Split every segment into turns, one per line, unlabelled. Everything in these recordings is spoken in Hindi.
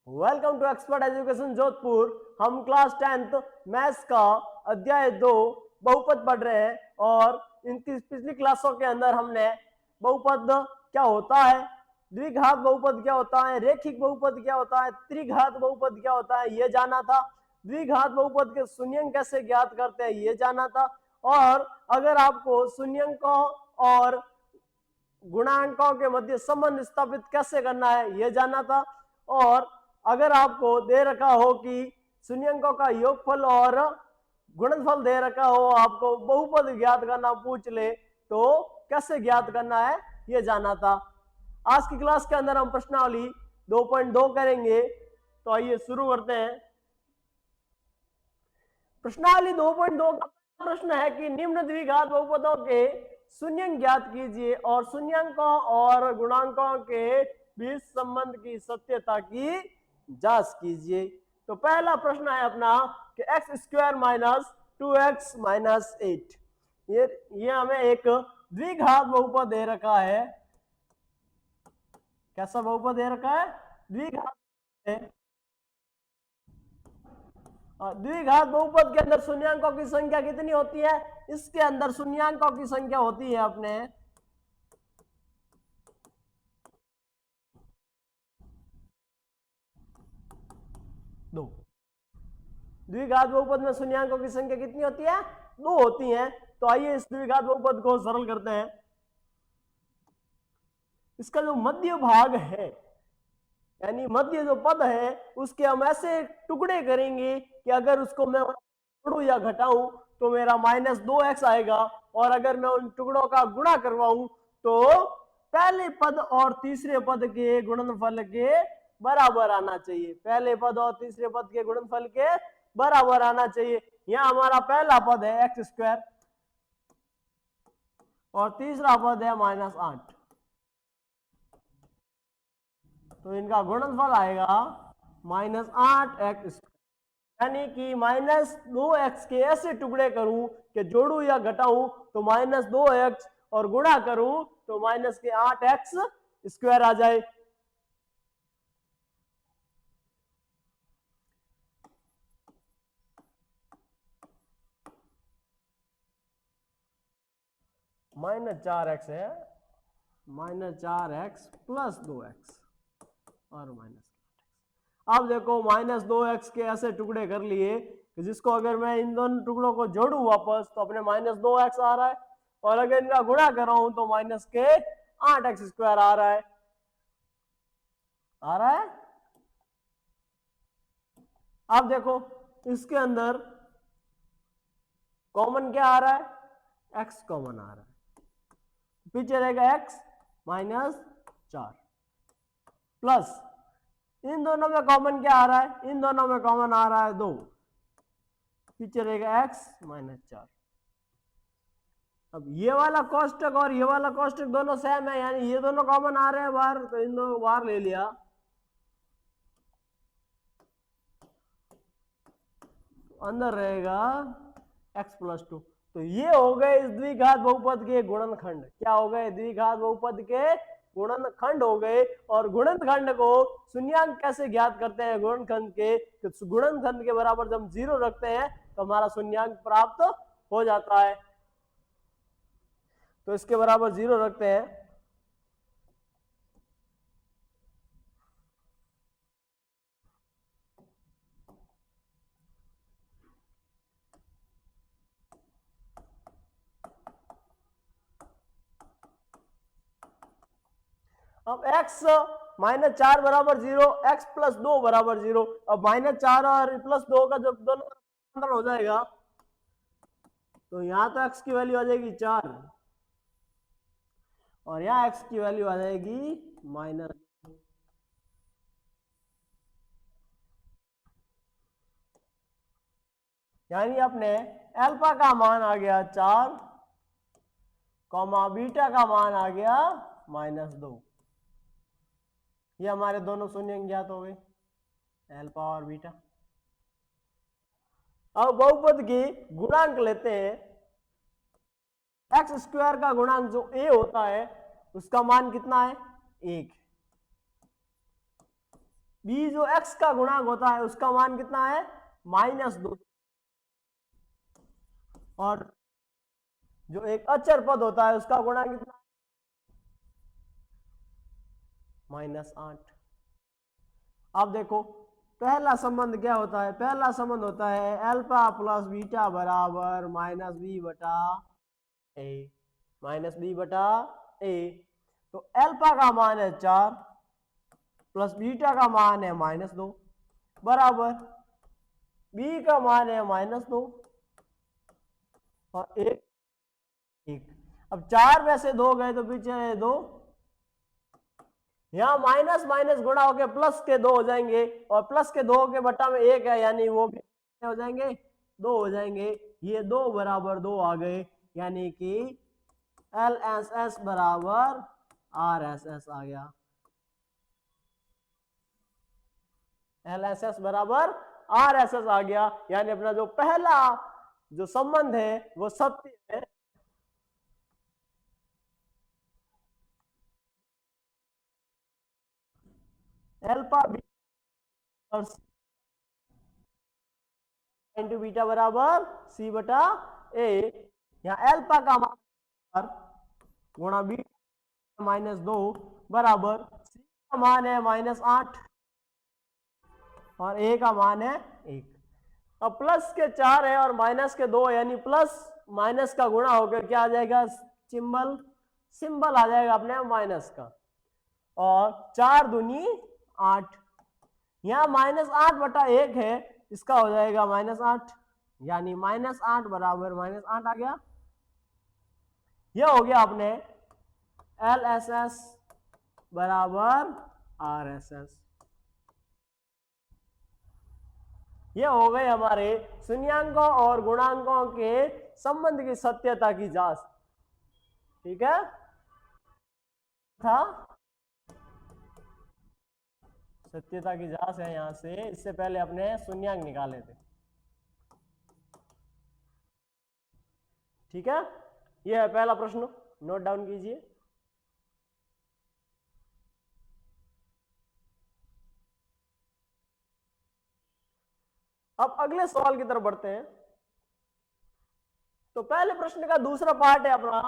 Welcome to Expert Education Jodhpur. हम क्लास 10th मैथ्स का अध्याय 2 बहुपद पढ़ रहे हैं और इनकी पिछली क्लासों के अंदर हमने बहुपद क्या होता है, द्विघात बहुपद क्या होता है, रेखिक बहुपद क्या होता है, त्रिघात बहुपद क्या होता है ये जाना था। द्विघात बहुपद के शून्यंक कैसे ज्ञात करते हैं ये जाना था। और अगर आपको शून्यंकों और गुणांकों के मध्य संबंध स्थापित कैसे करना है यह जाना था। और अगर आपको दे रखा हो कि शून्यंकों का योगफल और गुणनफल दे रखा हो, आपको बहुपद ज्ञात करना पूछ ले तो कैसे ज्ञात करना है यह जाना था। आज की क्लास के अंदर हम प्रश्नावली 2.2 करेंगे, तो आइए शुरू करते हैं। प्रश्नावली 2.2 का प्रश्न है कि निम्न द्विघात बहुपदों के शून्यंक ज्ञात कीजिए और शून्यंकों और गुणांकों के बीच संबंध की सत्यता की जांच कीजिए। तो पहला प्रश्न है अपना कि x square minus 2x minus 8, ये हमें एक द्विघात बहुपद दे रखा है। कैसा बहुपद दे रखा है? द्विघात है। द्विघात बहुपद के अंदर शून्यंकों की संख्या कितनी होती है? इसके अंदर शून्यंकों की संख्या होती है अपने 2। द्विघात बहुपद में शून्यंकों की संख्या कितनी होती है? 2 होती है। तो आइए इस द्विघात बहुपद को सरल करते हैं। इसका जो मध्य भाग है, यानी मध्य जो पद है, उसके हम ऐसे टुकड़े करेंगे कि अगर उसको मैं जोड़ूं या घटाऊं तो मेरा -2x आएगा, और अगर मैं उन टुकड़ों का गुणा करवाऊं तो पहले पद और तीसरे पद के गुणनफल के बराबर आना चाहिए। पहले पद और तीसरे पद के गुणनफल के बराबर आना चाहिए। यहां हमारा पहला पद है एक्स स्क्वायर और तीसरा पद है -8, तो इनका गुणनफल आएगा -8x, यानी कि -2x के ऐसे टुकड़े करूं कि जोड़ू या घटाऊं तो -2x और गुणा करूं तो -8x स्क्वायर आ जाए। -4x है, -4x प्लस 2x और -8x। अब देखो -2x के ऐसे टुकड़े कर लिए कि जिसको अगर मैं इन दोनों टुकड़ों को जोड़ू वापस तो अपने -2x आ रहा है, और अगर इनका गुणा कर रहा हूं तो -8x स्क्वायर आ रहा है। अब देखो इसके अंदर कॉमन क्या आ रहा है? x कॉमन आ रहा है, पीछे रहेगा x -4 प्लस इन दोनों में कॉमन क्या आ रहा है? इन दोनों में कॉमन आ रहा है 2, पीछे रहेगा x -4। अब ये वाला कोष्टक और ये वाला कोष्टक दोनों सेम है, यानी ये दोनों कॉमन आ रहे हैं बाहर, तो इन दोनों बाहर ले लिया। अंदर रहेगा x + 2। तो ये हो गए इस द्विघात बहुपद के गुणनखंड। क्या हो गए? द्विघात बहुपद के गुणनखंड हो गए। और गुणनखंड को शून्यांक कैसे ज्ञात करते हैं? गुणनखंड के, तो गुणनखंड के बराबर जब 0 रखते हैं तो हमारा शून्यांक प्राप्त हो जाता है। तो इसके बराबर 0 रखते हैं। अब x -4 बराबर 0, x + 2 बराबर 0। अब -4 और +2 का जब दोनों अंदर हो जाएगा तो यहां तो x की वैल्यू आ जाएगी 4 और यहां x की वैल्यू आ जाएगी -2। यानी अपने अल्फा का मान आ गया 4, बीटा का मान आ गया -2। ये हमारे दोनों शून्य ज्ञात हो गए, अल्फा और बीटा। अब बहुपद की गुणांक लेते हैं। एक्स स्क्वायर का गुणांक जो a होता है उसका मान कितना है? 1। बी जो x का गुणांक होता है उसका मान कितना है -2, और जो एक अचर पद होता है उसका गुणांक कितना -8। अब देखो पहला संबंध क्या होता है, पहला संबंध होता है अल्फा प्लस बीटा बराबर -b बटा ए, -b बटा ए। तो अल्फा का मान है 4 प्लस बीटा का मान है -2 बराबर बी का मान है -2 और एक। अब 4 में से 2 गए तो पीछे है 2, यहां माइनस माइनस गुणा होके प्लस के 2 हो जाएंगे, और प्लस के 2 के बट्टा में 1 है यानी वो भी हो जाएंगे 2 हो जाएंगे। ये 2 बराबर 2 आ गए, यानी कि LSS बराबर RSS आ गया। LSS बराबर RSS आ गया, यानी अपना जो पहला जो संबंध है वो सत्य है। अल्फा बीटा इंटू बीटा बराबर सी बटा ए। यहाँ अल्फा का मान गुणा बीटा -2 बराबर सी का मान है -8 और ए का मान है 1। अब प्लस के 4 है और माइनस के 2 यानी प्लस माइनस का गुणा होकर क्या आ जाएगा, सिंबल आ जाएगा अपने माइनस का, और 4 दूनी 8। यहाँ -8 बटा 1 है, इसका हो जाएगा -8, यानी -8 बराबर -8 आ गया। यह हो गया अपने LSS बराबर RSS। ये हो गए हमारे शून्यांकों और गुणांकों के संबंध की सत्यता की जांच। ठीक है था, सत्यता की जांच है यहां से। इससे पहले अपने शून्यांक निकाले थे। ठीक है, यह है पहला प्रश्न, नोट डाउन कीजिए। अब अगले सवाल की तरफ बढ़ते हैं। तो पहले प्रश्न का दूसरा पार्ट है अपना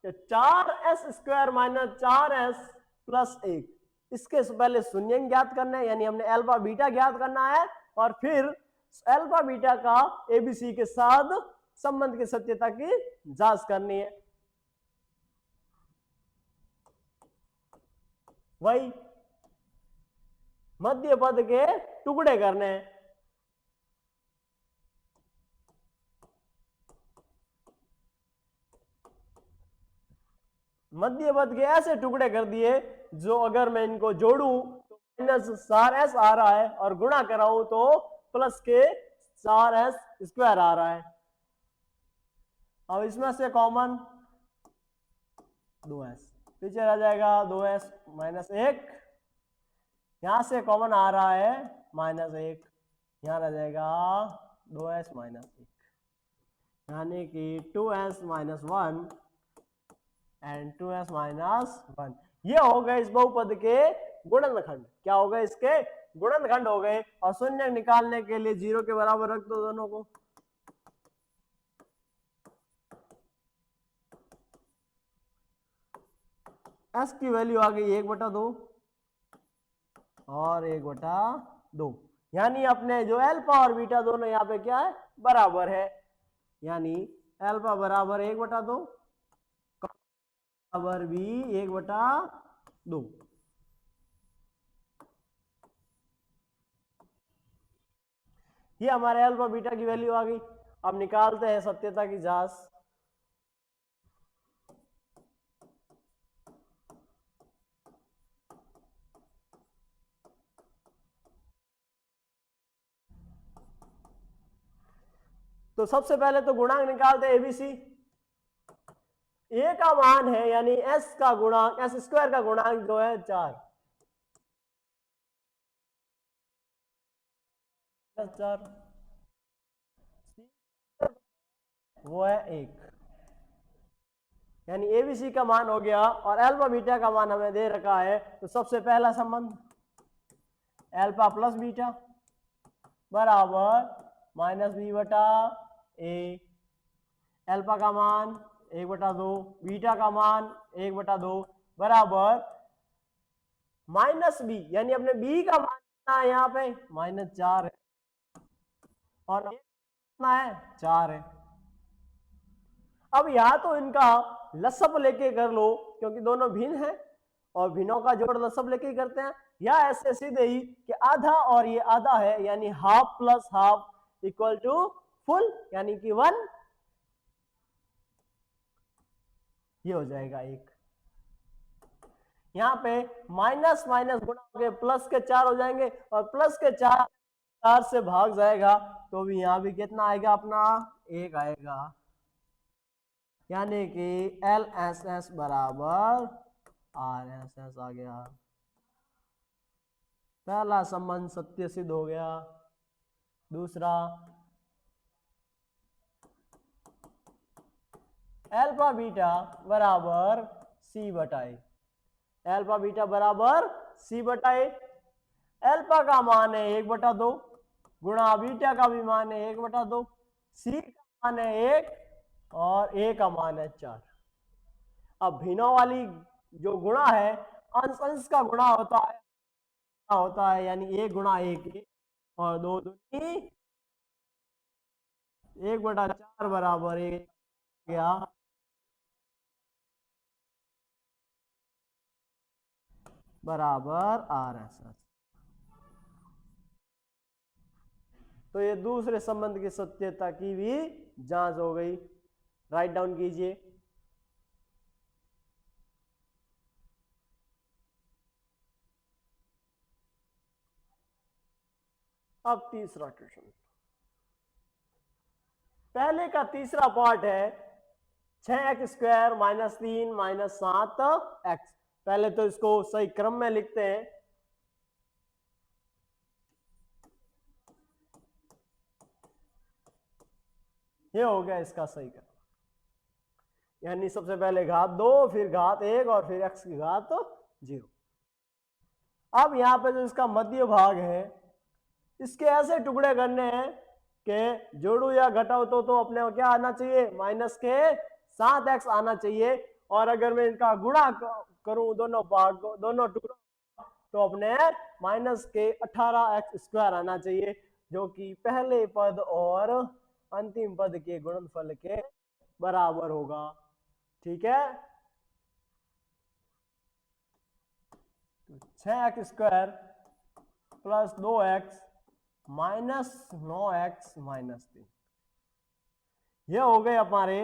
4s² - 4s + 1। इसके पहले शून्यंक ज्ञात करना है, यानी हमने अल्फा बीटा ज्ञात करना है, और फिर अल्फा बीटा का एबीसी के साथ संबंध की सत्यता की जांच करनी है। वही मध्य पद के टुकड़े करने हैं। मध्य पद के ऐसे टुकड़े कर दिए जो अगर मैं इनको जोड़ूं तो -4s आ रहा है, और गुणा कराऊं तो प्लस के 4s² आ रहा है। अब इसमें से कॉमन 2s पीछे रह जाएगा, 2s - 1, यहां से कॉमन आ रहा है -1, यहां रह जाएगा 2s - 1, यानी कि 2s - 1 एंड 2s - 1। ये हो गए इस बहुपद के गुणनखंड। क्या हो गए, इसके गुणनखंड हो गए। और शून्य निकालने के लिए 0 के बराबर रख दो दोनों को। s की वैल्यू आ गई 1/2 और 1/2, यानी अपने जो अल्फा और बीटा दोनों यहाँ पे क्या है, बराबर है, यानी अल्फा बराबर 1/2 बराबर भी 1/2। ये हमारे अल्फा बीटा की वैल्यू आ गई। अब निकालते हैं सत्यता की जांच। तो सबसे पहले तो गुणांक निकालते हैं एबीसी। ए का मान है, यानी एस का गुणांक, s² का गुणांक जो है 4 +4, वो है 1, यानी एबीसी का मान हो गया। और अल्फा बीटा का मान हमें दे रखा है। तो सबसे पहला संबंध एल्फा प्लस बीटा बराबर माइनस बी बटा ए। एल्फा का मान 1/2, बीटा का मान 1/2 बराबर माइनस बी, यानी अपने बी का मान कितना है यहाँ पे -4 है और कितना है 4 है। अब या तो इनका लसअप लेके कर लो क्योंकि दोनों भिन्न हैं और भिन्नों का जोड़ लसअप लेके ही करते हैं, या ऐसे सीधे ही कि आधा और ये आधा है यानी half plus half equal to full यानी कि 1, ये हो जाएगा 1। यहाँ पे माइनस माइनस गुणा हो गए प्लस के 4 हो जाएंगे और प्लस के 4 से भाग जाएगा तो भी यहाँ भी कितना आएगा अपना 1 आएगा, यानी कि एल एस एस बराबर आर एस एस आ गया। पहला संबंध सत्य सिद्ध हो गया। दूसरा एल्फा बीटा बराबर सी बटाए, एल्फा बीटा बराबर सी बटाए। एल्फा का मान है 1/2 गुणा बीटा का भी मान है 1/2, सी का मान है 1 और ए का मान है 4। अब भिन्नों वाली जो गुणा है अंश अंश का गुणा होता है यानी 1 गुणा 1 और 2 दूनी 1/4 बराबर 1 गया बराबर आर एस एस। तो ये दूसरे संबंध की सत्यता की भी जांच हो गई। राइट डाउन कीजिए। अब तीसरा क्वेश्चन, पहले का तीसरा पार्ट है 6x² -3 -7x। पहले तो इसको सही क्रम में लिखते हैं। ये हो गया इसका सही क्रम, यानी सबसे पहले घात 2 फिर घात 1 और फिर x की घात 0। अब यहां पे जो इसका मध्य भाग है इसके ऐसे टुकड़े करने हैं कि जोड़ू या घटाओ तो अपने क्या आना चाहिए -7x आना चाहिए, और अगर मैं इनका गुणा करूं दोनों भाग को दोनों टुकड़ों तो अपने -18x² आना चाहिए, जो कि पहले पद और अंतिम पद के गुणनफल के बराबर होगा। ठीक है, 6x² प्लस 2x -9x -3, ये हो गए हमारे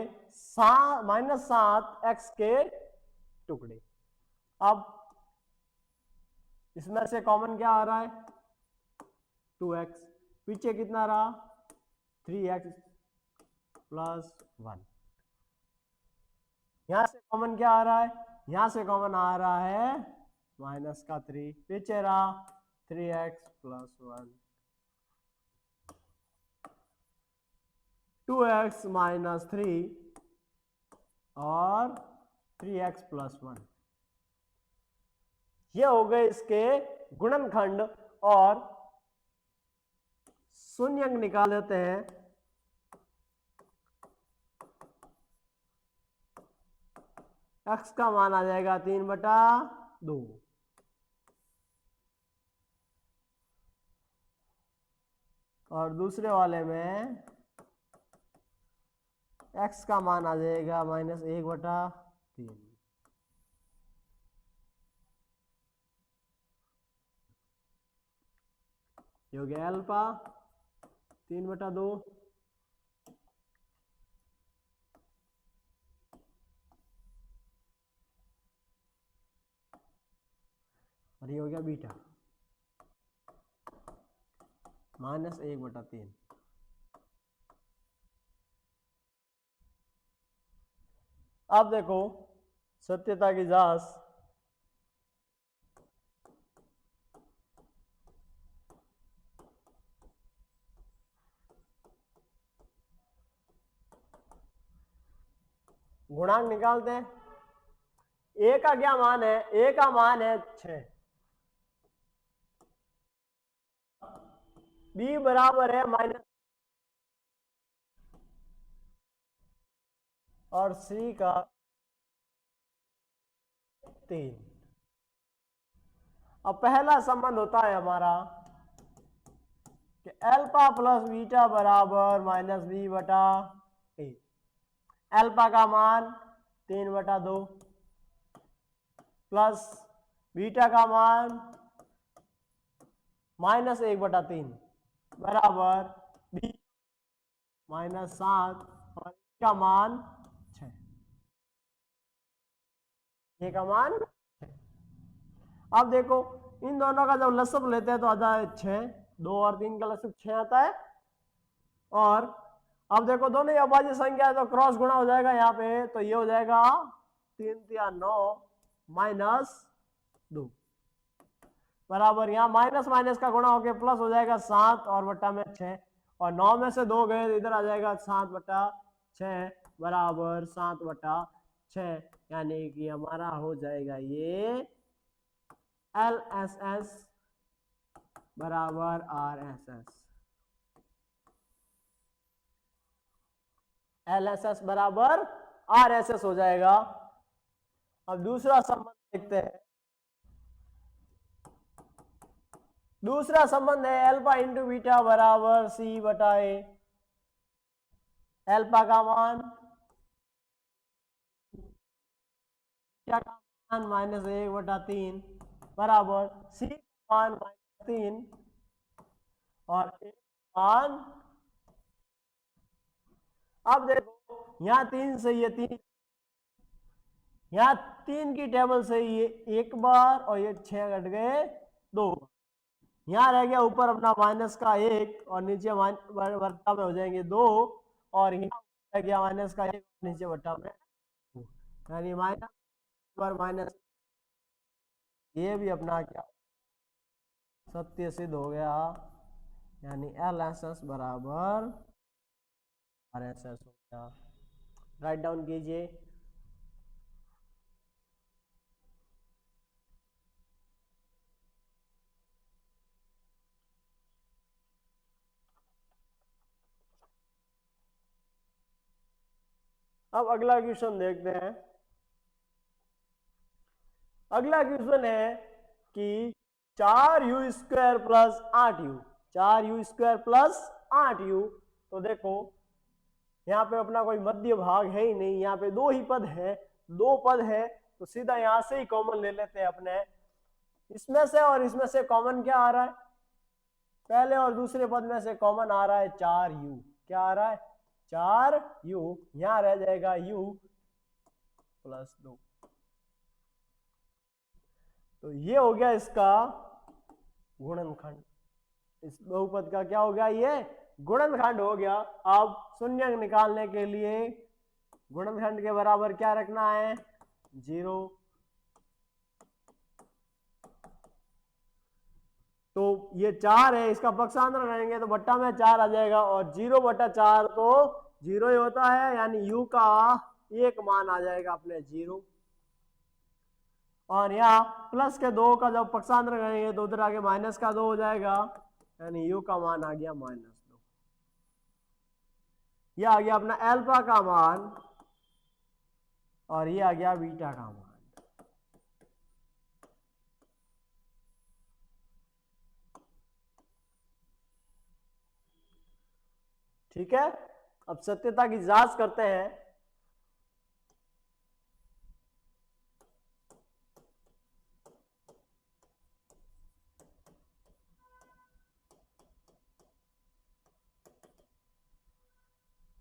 -7x के टुकड़े। अब इसमें से कॉमन क्या आ रहा है 2x, पीछे कितना रहा 3x प्लस 1। यहां से कॉमन क्या आ रहा है, यहां से कॉमन आ रहा है -3, पीछे रहा 3x प्लस 1, 2x -3 और 3x प्लस 1। ये हो गए इसके गुणनखंड, और शून्यंक निकाल देते हैं। x का मान आ जाएगा 3/2, और दूसरे वाले में x का मान आ जाएगा -1/3। ये हो गया अल्फा 3/2 और ये हो गया बीटा -1/3। अब देखो सत्यता की जांच, गुणांक निकालते हैं। ए का क्या मान है, ए का मान है 6, बी बराबर है माइनस और सी का 3। अब पहला संबंध होता है हमारा कि अल्फा प्लस बीटा बराबर माइनस बी बटा ए। अल्फा का मान 3/2 प्लस बीटा का मान -1/3 बराबर बी -7 और का मान 6। ये का मान 6। अब देखो इन दोनों का जब लसअप लेते हैं तो आता है 6, 2 और 3 का लसअप 6 आता है। और अब देखो दोनों ही अभाज्य संख्या है तो क्रॉस गुणा हो जाएगा यहाँ पे, तो ये हो जाएगा 3 या 9 -2 बराबर यहाँ माइनस माइनस का गुणा होकर प्लस हो जाएगा 7 और बट्टा में 6 और 9 में से 2 गए इधर आ जाएगा 7/6 बराबर 7/6 यानी कि हमारा हो जाएगा ये LSS बराबर RSS। LSS बराबर RSS हो जाएगा। अब दूसरा संबंध देखते हैं। दूसरा संबंध है अल्फा इंटू बीटा बराबर सी बटा ए। अल्फा का मान बीटा का मान -1/3 बराबर सी का मान -3 और ए का मान। अब देखो यहाँ 3 से ये 3, यहाँ 3 की टेबल से ये एक बार और ये 6 घट गए 2। यहाँ रह गया ऊपर अपना माइनस का 1 और नीचे बट्टा में हो जाएंगे 2 और यहाँ रह गया माइनस का 1 नीचे बट्टा में 2 यानी माइनस पर माइनस। ये भी अपना क्या सत्य सिद्ध हो गया यानी LSS बराबर RSS हो गया। राइट डाउन कीजिए। अब अगला क्वेश्चन देखते हैं। अगला क्वेश्चन है कि 4u² plus 8u, 4u² plus 8u। तो देखो यहाँ पे अपना कोई मध्य भाग है ही नहीं, यहाँ पे 2 ही पद है, 2 पद है तो सीधा यहाँ से ही कॉमन ले लेते हैं अपने। इसमें से और इसमें से कॉमन क्या आ रहा है? पहले और दूसरे पद में से कॉमन आ रहा है 4u। क्या आ रहा है? 4u। यहाँ रह जाएगा u प्लस 2। तो ये हो गया इसका गुणनखंड। इस बहुपद का क्या हो गया? ये गुणनखंड हो गया। अब शून्य निकालने के लिए गुणनखंड के बराबर क्या रखना है? 0। तो ये 4 है, इसका पक्षांतर करेंगे तो बट्टा में 4 आ जाएगा और 0/4 तो 0 ही होता है यानी u का एक मान आ जाएगा अपने 0। और यहाँ प्लस के 2 का जब पक्षांतर करेंगे तो उधर आगे माइनस का 2 हो जाएगा यानी u का मान आ गया -2। यह आ गया अपना अल्फा का मान और ये आ गया बीटा का मान। ठीक है, अब सत्यता की जांच करते हैं।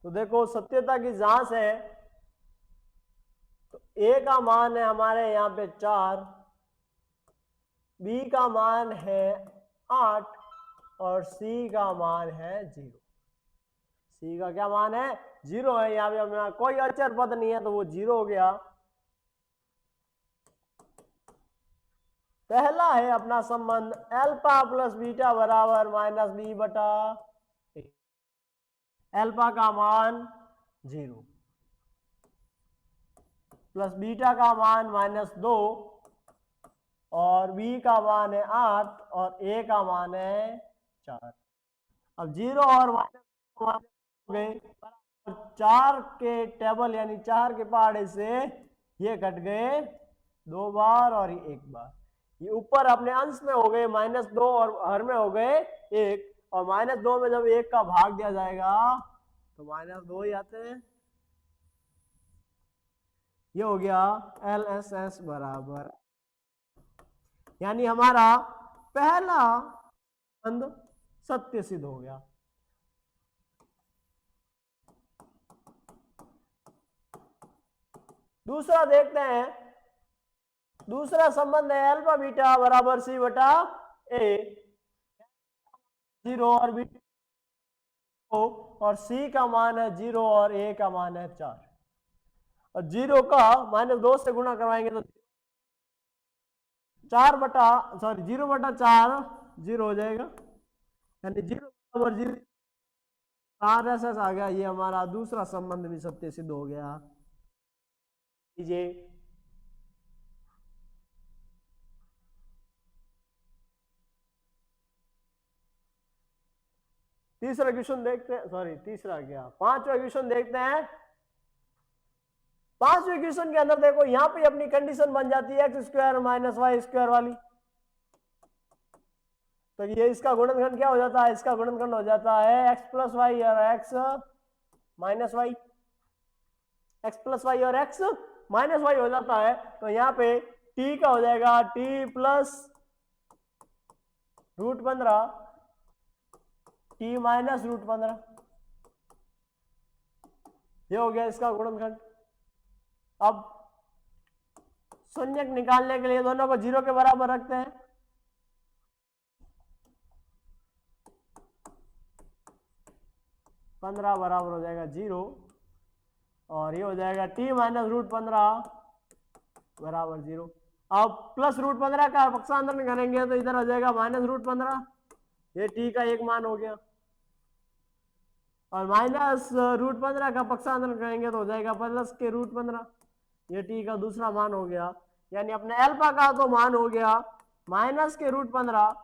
तो देखो सत्यता की जांच है तो ए का मान है हमारे यहाँ पे 4, बी का मान है 8 और सी का मान है 0। सी का क्या मान है? 0 है। यहाँ पे हमें कोई अचर पद नहीं है तो वो 0 हो गया। पहला है अपना संबंध अल्फा प्लस बीटा बराबर -b/a। अल्फा का मान 0 प्लस बीटा का मान -2 और बी का मान है 8 और ए का मान है 4। अब 0 और माइनस हो गए, 4 के टेबल यानी 4 के पहाड़े से ये कट गए 2 बार और ये 1 बार। ये ऊपर अपने अंश में हो गए -2 और हर में हो गए 1, और -2 में जब 1 का भाग दिया जाएगा तो -2 ही आते हैं। ये हो गया LSS बराबर, यानी हमारा पहला संबंध सत्य सिद्ध हो गया। दूसरा देखते हैं, दूसरा संबंध है अल्फा बीटा बराबर C बटा A, 0 और बीटा और C का मान है 0 और A का मान है 4, और 0 का -2 से गुणा करवाएंगे तो 0 बटा 4 0 हो जाएगा, यानी 0 बराबर 0 RSS आ गया। ये हमारा दूसरा संबंध भी सत्य सिद्ध हो गया। लीजिए तीसरा क्वेश्चन देखते हैं, तीसरा क्या, पांचवा क्वेश्चन देखते हैं। पांचवें क्वेश्चन के अंदर देखो यहां पे अपनी कंडीशन बन जाती है x² - y² वाली, तो ये इसका गुणनखंड क्या हो जाता है, इसका गुणनखंड हो जाता है x + y और x - y, x + y और x - y हो जाता है। तो यहाँ पे t का हो जाएगा t + √15 t - √15, ये हो गया इसका गुणनखंड। अब शून्यक निकालने के लिए दोनों को 0 के बराबर रखते हैं, पंद्रह बराबर हो जाएगा 0, और ये हो जाएगा t - √15 बराबर 0। अब प्लस √15 का पक्षांतरण करेंगे तो इधर हो जाएगा -√15, ये t का एक मान हो गया, और -√15 का पक्षांतरण करेंगे तो हो जाएगा प्लस के √15, ये t का दूसरा मान हो गया। यानी अपने अल्फा का तो मान हो गया माइनस के √15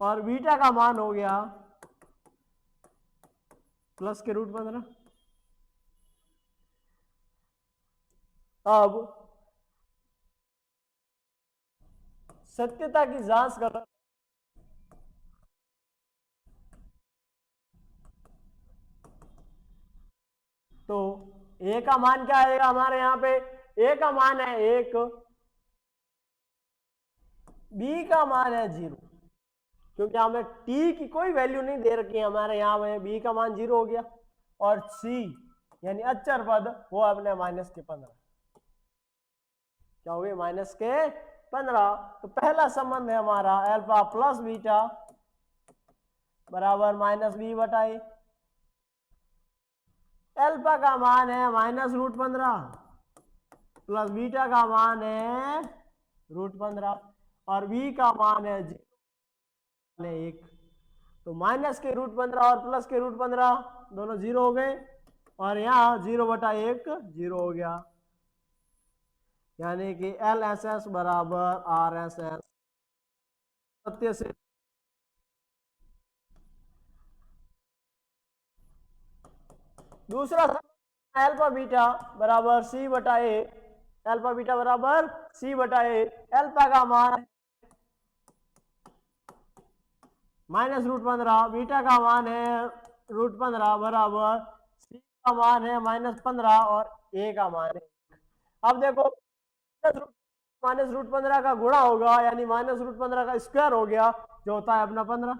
और बीटा का मान हो गया प्लस के √15। अब सत्यता की जांच कर, तो a का मान क्या आएगा हमारे यहाँ पे, a का मान है 1, b का मान है 0, क्योंकि हमें t की कोई वैल्यू नहीं दे रखी है हमारे यहाँ में, b का मान 0 हो गया, और c यानी अचर पद वो अपने -15, क्या हो गए -15। तो पहला संबंध है हमारा अल्फा + बीटा बराबर -b बटा a, अल्फा का मान है -√15 प्लस बीटा का मान है √15 और b का मान है 1, तो माइनस के √15 और प्लस के √15 दोनों 0 हो गए, और यहाँ 0 बटा 1 0 हो गया, यानी कि LSS बराबर RSS सत्य से। दूसरा अल्फा बीटा बराबर C बटा A, अल्फा बीटा बराबर C बटा A, अल्फा का मान -√15, बीटा का मान है √15 बराबर C का मान है -15 और A का मान है। अब देखो -√15 का गुणा होगा, यानी -√15 का स्क्वायर हो गया, जो होता है अपना 15,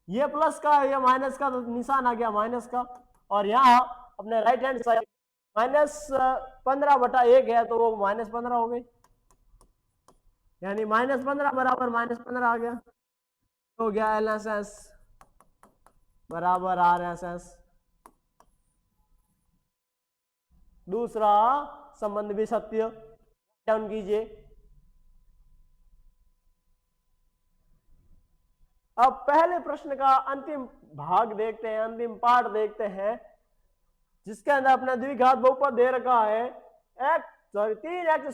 ये प्लस का ये माइनस का तो निशान आ गया माइनस का, और यहाँ अपने राइट हैंड साइड -15 बटा 1 है तो वो -15 हो गई, यानी -15 बराबर -15 आ गया, हो गया LSS बराबर RSS। दूसरा संबंध भी सत्य, डाउन कीजिए। अब पहले प्रश्न का अंतिम भाग देखते हैं, अंतिम पार्ट देखते हैं, जिसके अंदर अपना द्विघात बहुपद दे रखा है 3x² -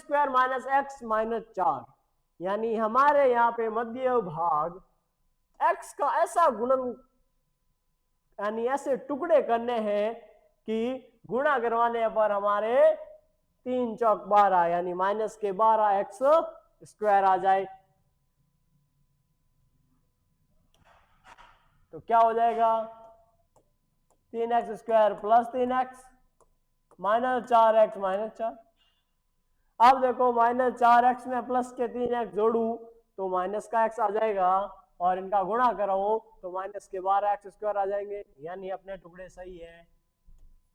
x - 4, यानी हमारे यहाँ पे मध्य भाग x का ऐसा गुणन यानी ऐसे टुकड़े करने हैं कि गुणा करवाने पर हमारे 3 चौक 12 यानी माइनस के 12x स्क्वायर आ जाए। तो क्या हो जाएगा 3x square plus 3x minus 4x minus 4। अब देखो माइनस 4x में प्लस के 3x जोड़ू तो माइनस का x आ जाएगा और इनका गुणा करो तो माइनस के 12x स्क्वायर आ जाएंगे। यानी अपने टुकड़े सही है।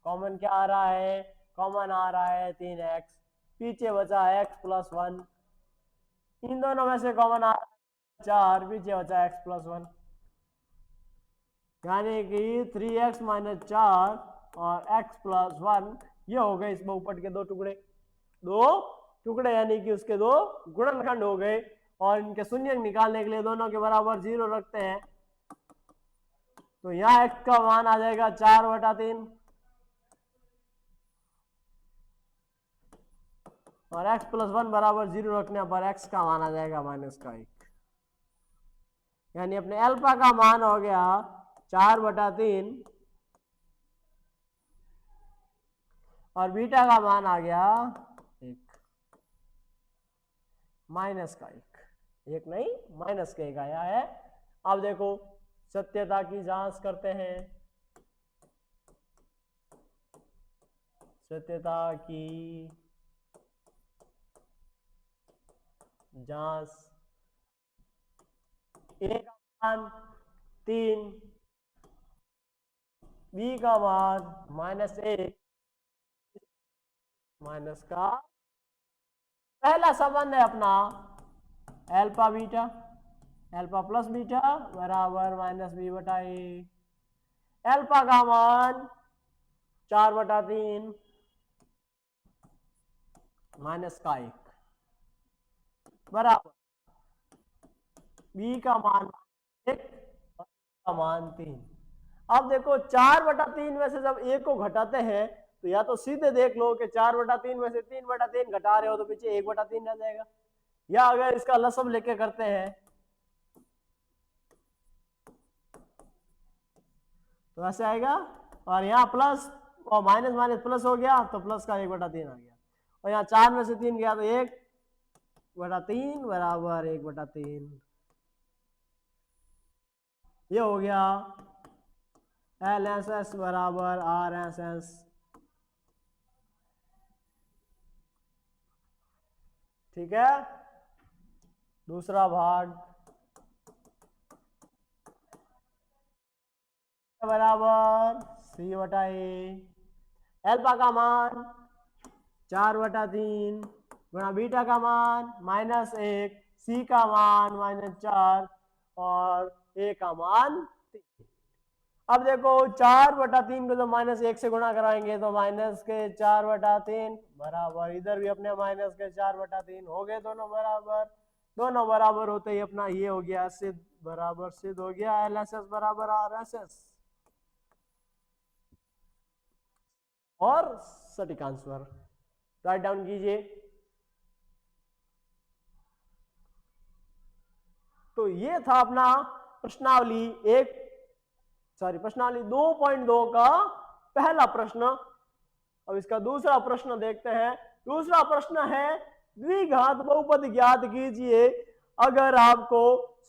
कॉमन क्या आ रहा है? कॉमन आ रहा है 3x, पीछे बचा x प्लस 1, इन दोनों में से कॉमन आ रहा है 4, पीछे बचा x प्लस 1, यानी कि 3x माइनस 4 और x प्लस 1 ये हो गए इस बहुपद के दो टुकड़े यानी कि उसके दो गुणनखंड हो गए। और इनके शून्य निकालने के लिए दोनों के बराबर 0 रखते हैं तो यहाँ x का मान आ जाएगा 4/3 और x प्लस 1 बराबर 0 रखने पर x का मान आ जाएगा माइनस का 1। यानी अपने अल्फा का मान हो गया 4/3 और बीटा का मान आ गया 1 माइनस का 1 नहीं माइनस का 1 आया है। अब देखो सत्यता की जांच करते हैं। सत्यता की जांच ए का मान 3, बी का मान -1 माइनस का पहला संबंध है अपना alpha beta, alpha plus beta बराबर -b/a। अल्फा का मान 4/3 माइनस का 1 बराबर बी का मान 1 और का मान 3। अब देखो 4/3 में से जब 1 को घटाते हैं तो या तो सीधे देख लो कि 4/3 में से 3/3 घटा रहे हो तो पीछे 1/3 रह जाएगा, या अगर इसका लसम लेके करते हैं तो ऐसे आएगा और यहाँ प्लस और माइनस माइनस प्लस हो गया तो प्लस का 1/3 आ गया और यहाँ 4 में से 3 गया तो 1/3 बराबर 1/3। ये हो गया LSS बराबर RSS। ठीक है। दूसरा भाग बराबर C/A। अल्फा का मान 4/3 गुणा बीटा का मान -1, सी का मान -4 और ए का मान 3। अब देखो 4/3 को जब -1 से गुणा कराएंगे तो माइनस के 4/3 बराबर इधर भी अपने माइनस के 4/3 हो गए दोनों बराबर होते ही अपना ये हो गया सिद्ध बराबर सिद्ध हो गया LSS बराबर RSS और सटीक आंसर राइट डाउन कीजिए। तो ये था अपना प्रश्नावली 2.2 का पहला प्रश्न। अब इसका दूसरा प्रश्न देखते हैं। दूसरा प्रश्न है द्विघात बहुपद ज्ञात कीजिए। अगर आपको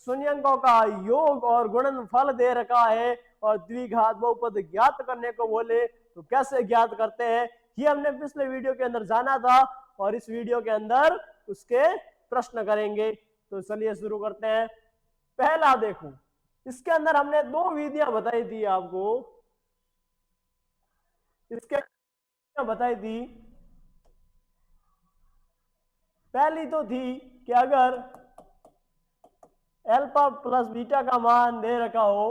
शून्यंकों का योग और गुणनफल दे रखा है और द्विघात बहुपद ज्ञात करने को बोले तो कैसे ज्ञात करते हैं, ये हमने पिछले वीडियो के अंदर जाना था और इस वीडियो के अंदर उसके प्रश्न करेंगे। तो चलिए शुरू करते हैं। पहला देखो, इसके अंदर हमने 2 विधियां बताई थी आपको। इसके बताई थी, पहली तो थी कि अगर अल्फा प्लस बीटा का मान दे रखा हो,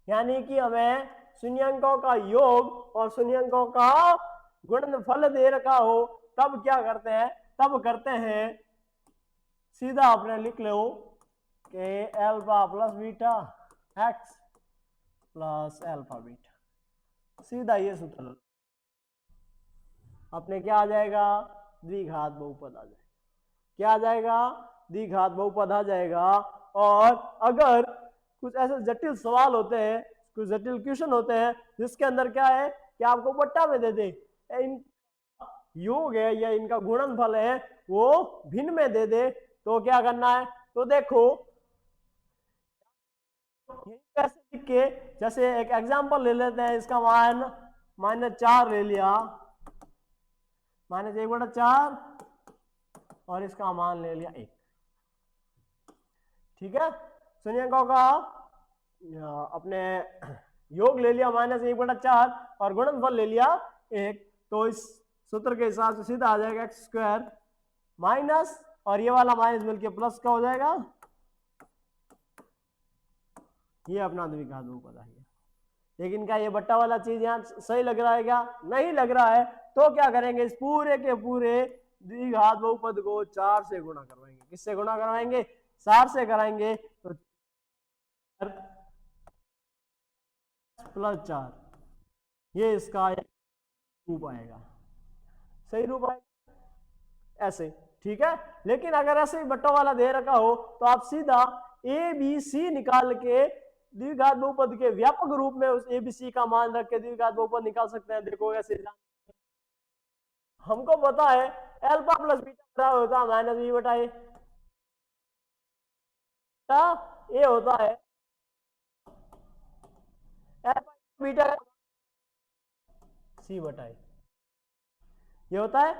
यानी कि हमें शून्यंकों का योग और शून्यंकों का गुणनफल दे रखा हो, तब क्या करते हैं, तब करते हैं सीधा आपने लिख लो कि alpha plus beta x plus alpha beta, सीधा ये सूत्र अपने क्या आ जाएगा द्विघात बहुपद आ जाएगा। क्या आ जाएगा? द्विघात बहुपद आ जाएगा। और अगर कुछ ऐसे जटिल सवाल होते हैं, कुछ जटिल क्वेश्चन होते हैं जिसके अंदर क्या है कि आपको बट्टा में दे दे, इन योग है या इनका गुणनफल है वो भिन्न में दे दे, तो क्या करना है? तो देखो कैसे लिख के, जैसे एक एग्जांपल ले लेते हैं, इसका मान -4 ले लिया, -1/4, और इसका मान ले लिया 1। ठीक है, शून्यकों का अपने योग ले लिया -1/4 और गुणनफल ले लिया 1, तो इस सूत्र के हिसाब से सीधा आ जाएगा x² माइनस, और ये वाला माइनस मिलके प्लस का हो जाएगा। ये अपना द्विघात बहुपद आ गया। लेकिन क्या ये बट्टा वाला चीज यहाँ सही लग रहा है? क्या नहीं लग रहा है? तो क्या करेंगे, इस पूरे के पूरे द्विघात बहुपद को 4 से गुणा करवाएंगे। किससे गुणा करवाएंगे? 4 से कराएंगे, तो +4, ये इसका रूप आएगा। सही रूप आएगा ऐसे। ठीक है, लेकिन अगर ऐसे ही बट्टा वाला दे रखा हो तो आप सीधा ए बी सी निकाल के द्विघात बहुपद के व्यापक रूप में उस ए बी सी का मान रख के द्विघात बहुपद निकाल सकते हैं। देखो ऐसे हमको पता है अल्फा प्लस बीटा होता है -b/a, ये होता है अल्फा बीटा c/a, ये होता है।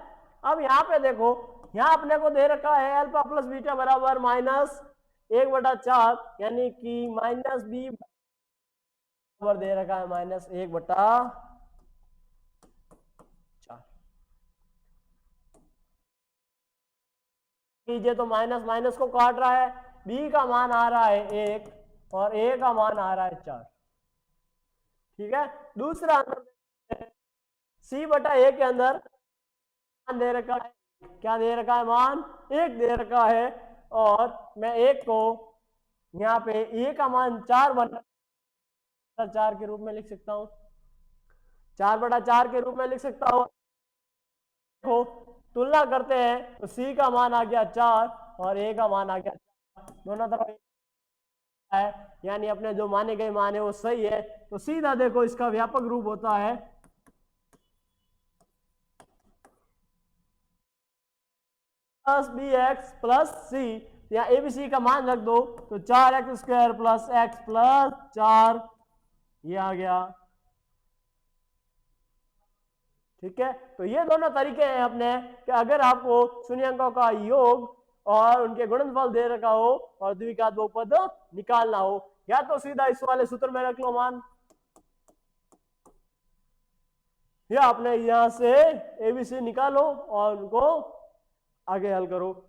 अब यहाँ पे देखो, यहाँ अपने को दे रखा है अल्फा प्लस बीटा बराबर -1/4, यानी कि -b बराबर दे रखा है -1/4। कीजिए तो माइनस माइनस को काट रहा है, b का मान आ रहा है 1 और a का मान आ रहा है 4। ठीक है, दूसरा आंसर c/a के अंदर मान दे रखा है, क्या दे रखा है? मान 1 दे रखा है, और मैं 1 को यहाँ पे a का मान 4/4 के रूप में लिख सकता हूँ, 4/4 के रूप में लिख सकता हूँ। देखो तुलना करते हैं तो c का मान आ गया 4 और a का मान आ गया 4, दोनों तरफ है, यानी अपने जो माने गए मान है वो सही है। तो सीधा देखो इसका व्यापक रूप होता है +bx + c, या abc का मान रख दो तो 4x² + x + 4, ये आ गया। ठीक है, तो ये दोनों तरीके हैं अपने कि अगर आपको शून्यकों का योग और उनके गुणनफल दे रखा हो और द्विघात बहुपद निकालना हो, या तो सीधा इस वाले सूत्र में रख लो मान, या आपने यहां से एबीसी निकालो और उनको आगे हल करो।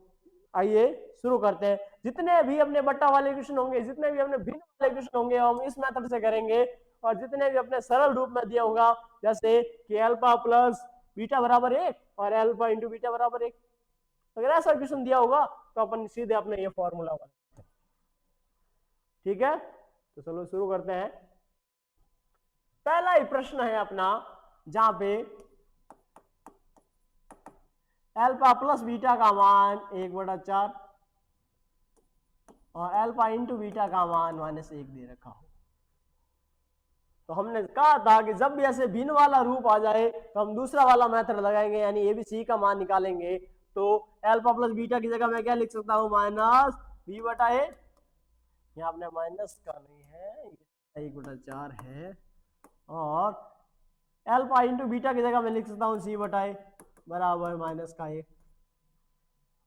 आइए शुरू करते हैं। जितने भी अपने बट्टा वाले क्वेश्चन होंगे, जितने भी अपने भिन्न वाले क्वेश्चन होंगे, हम इस मेथड से करेंगे, और जितने भी अपने सरल रूप में दिया होगा, जैसे कि अल्फा प्लस बीटा बराबर 1 और अल्फा इंटू बीटा बराबर 1, अगर ऐसा क्वेश्चन दिया होगा तो अपन सीधे अपने ये फॉर्मूला बनाते हैं। ठीक है, तो चलो शुरू करते हैं। पहला ही प्रश्न है अपना जहां पे अल्फा प्लस बीटा का मान 1/4 और अल्फा इंटू बीटा का मान -1 दे रखा हो। तो हमने कहा था कि जब भी ऐसे भिन्न वाला रूप आ जाए तो हम दूसरा वाला मेथड लगाएंगे, यानी ए बी सी का मान निकालेंगे। तो अल्फा प्लस बीटा की जगह मैं क्या लिख सकता हूँ? -b/a, यहाँ अपने माइनस का नहीं है, 1/4 है, और अल्फा इंटू बीटा की जगह मैं लिख सकता हूँ c/a बराबर -1।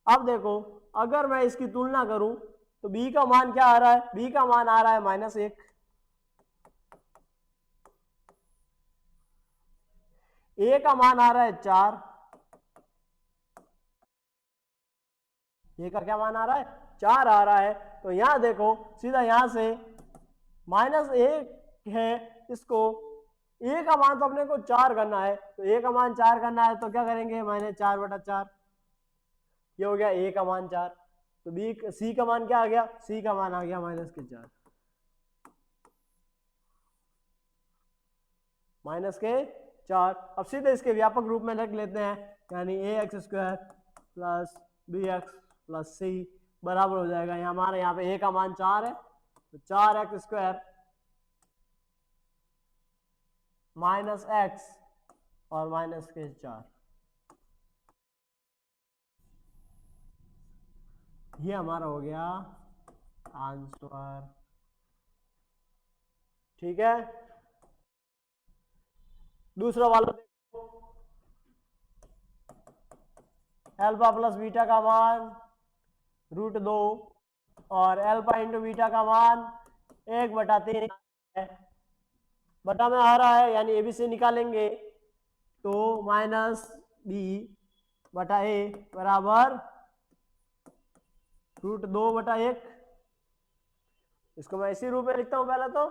अब देखो अगर मैं इसकी तुलना करूं तो b का मान क्या आ रहा है? b का मान आ रहा है -1, a का मान आ रहा है 4, a का क्या मान आ रहा है? 4 आ रहा है। तो यहां देखो सीधा यहां से -1 है, इसको a का मान तो अपने को 4 करना है, तो a का मान 4 करना है, तो क्या करेंगे? -4/4, ये हो गया a का मान 4। तो b c का मान क्या आ गया? c का मान आ गया -4, -4 4। अब सीधे इसके व्यापक रूप में रख लेते हैं, यानी A X square plus B X plus C बराबर हो जाएगा, यहाँ हमारे यहाँ पे ए का मान 4 है, तो 4x स्क्वायर माइनस एक्स और माइनस के 4, ये हमारा हो गया आंसर। ठीक है, दूसरा वाला देखो, अल्फा प्लस बीटा का मान √2 और अल्फा इंटू बीटा का मान 1/3 है, बटा में आ रहा है, यानी ए बी से निकालेंगे तो माइनस बी बटा ए बराबर √2/1। इसको मैं इसी रूप में लिखता हूं पहले तो,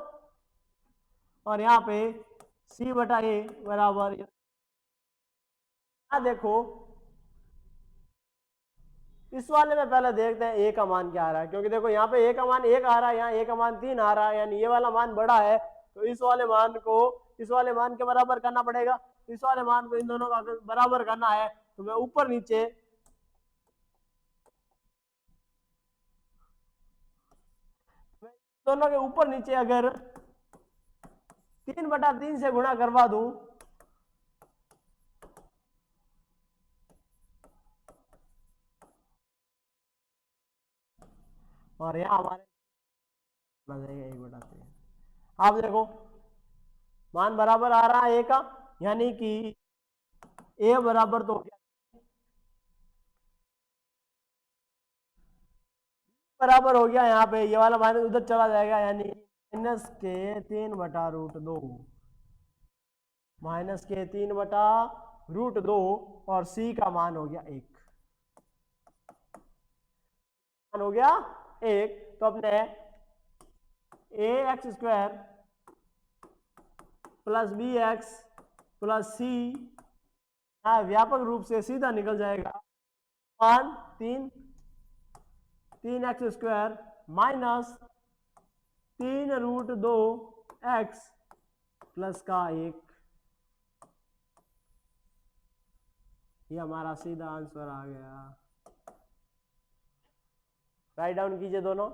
और यहाँ पे सी बटा ए बराबर, देखो इस वाले में पहले देखते हैं ए का मान क्या आ रहा है, क्योंकि देखो यहाँ पे ए का मान 1 आ रहा है, यहाँ ए का मान 3 आ रहा है, यानी ये वाला मान बड़ा है, तो इस वाले मान को इस वाले मान के बराबर करना पड़ेगा। इस वाले मान को इन दोनों का बराबर करना है, तो मैं ऊपर नीचे दोनों के ऊपर नीचे अगर 3/3 से गुणा करवा दूं, और यहाँ हमारे 1/3। आप देखो मान बराबर आ रहा है ए का, यानी कि ए बराबर तो बराबर हो गया, यहाँ पे ये वाला माइनस उधर चला जाएगा, यानी माइनस के 3/√2 माइनस के 3/√2 और सी का मान हो गया 1, मान हो गया 1। तो अपने A X square plus B X plus C व्यापक रूप से सीधा निकल जाएगा, मान 3x square minus 3√2x plus का 1, ये हमारा सीधा आंसर आ गया। राइट डाउन कीजिए दोनों।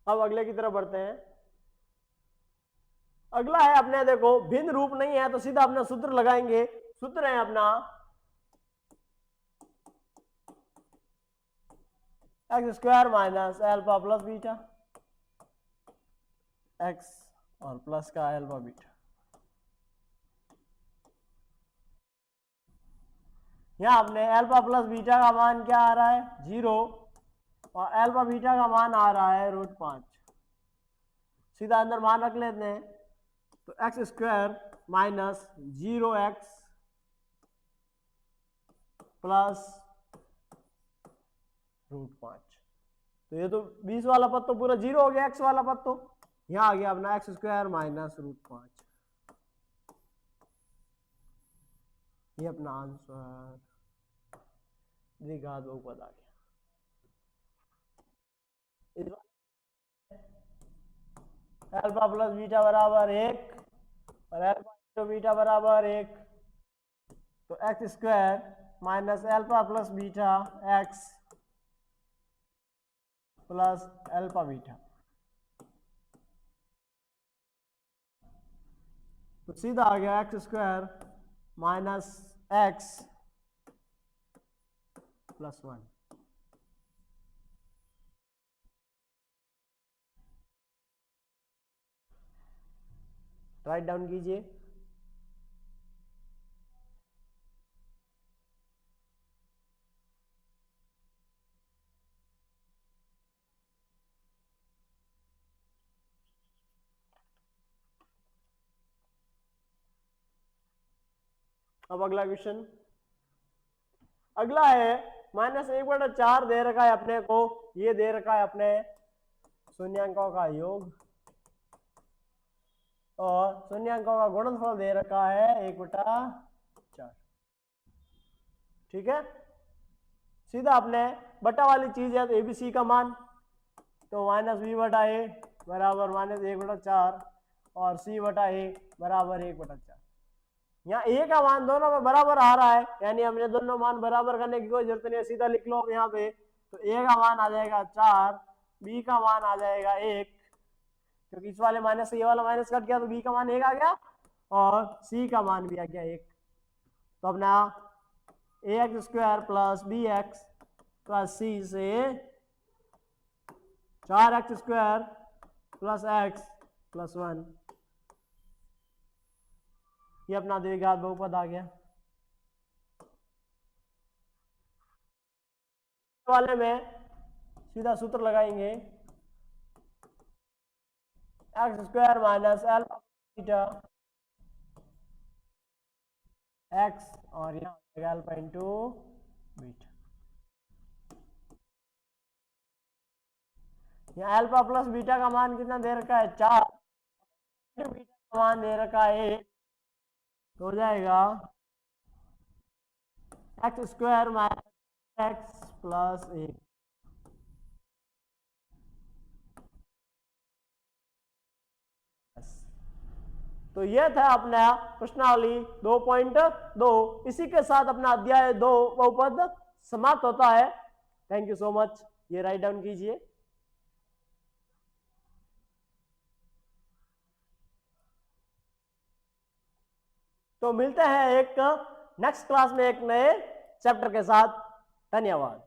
अब अगले की तरफ बढ़ते हैं। अगला है अपने, देखो भिन्न रूप नहीं है तो सीधा अपना सूत्र लगाएंगे। सूत्र है अपना x square minus alpha plus beta, x और प्लस का अल्फा बीटा। यहां अपने अल्फा प्लस बीटा का मान क्या आ रहा है 0 और अल्फा बीटा का मान आ रहा है √5। सीधा अंदर मान रख लेते हैं, तो x square minus 0x plus √5, तो ये तो 20 वाला पद तो पूरा 0 हो गया, x वाला पद तो यहां आ गया अपना एक्स स्क्वायर माइनस √5, ये अपना आंसर द्विघात बहुपद आ गया। अल्फा प्लस बीटा बराबर 1 और अल्फा इंटू बीटा बराबर 1, तो x square minus alpha plus beta x plus alpha beta, तो सीधा आ गया x square minus x plus 1। Write down कीजिए। अब अगला क्वेश्चन, अगला है -1/4 दे रखा है अपने को, ये दे रखा है अपने शून्यांकों का योग और शून्यांकों का गुणनफल दे रखा है 1/4। ठीक है, सीधा अपने बटा वाली चीज है तो एबीसी का मान तो -b/a बराबर -1/4 और c/a बराबर 1/4। यहाँ a का मान दोनों में बराबर आ रहा है, यानी हमने दोनों मान बराबर करने की कोई जरूरत नहीं है, सीधा लिख लो यहाँ पे। तो a का मान आ जाएगा 4, b का मान आ जाएगा 1, क्योंकि इस वाले माइनस से ये वाला माइनस कट गया तो b का मान 1 आ गया और c का मान भी आ गया 1। तो अपना ax² plus bx plus c से 4x² प्लस x प्लस 1, ये अपना द्विघात बहुपद आ गया। वाले में सीधा सूत्र लगाएंगे x² minus alpha beta x और यहाँ अल्फा इंटू बीटा। यहाँ अल्फा प्लस बीटा का मान कितना दे रखा है 4, बीटा का मान दे रखा है 1, तो हो जाएगा x² माइनस x प्लस 1। तो यह था अपना प्रश्नावली 2.2। इसी के साथ अपना अध्याय 2 बहुपद समाप्त होता है। Thank you so much. ये राइट डाउन कीजिए। तो मिलते हैं एक नेक्स्ट क्लास में एक नए चैप्टर के साथ। धन्यवाद।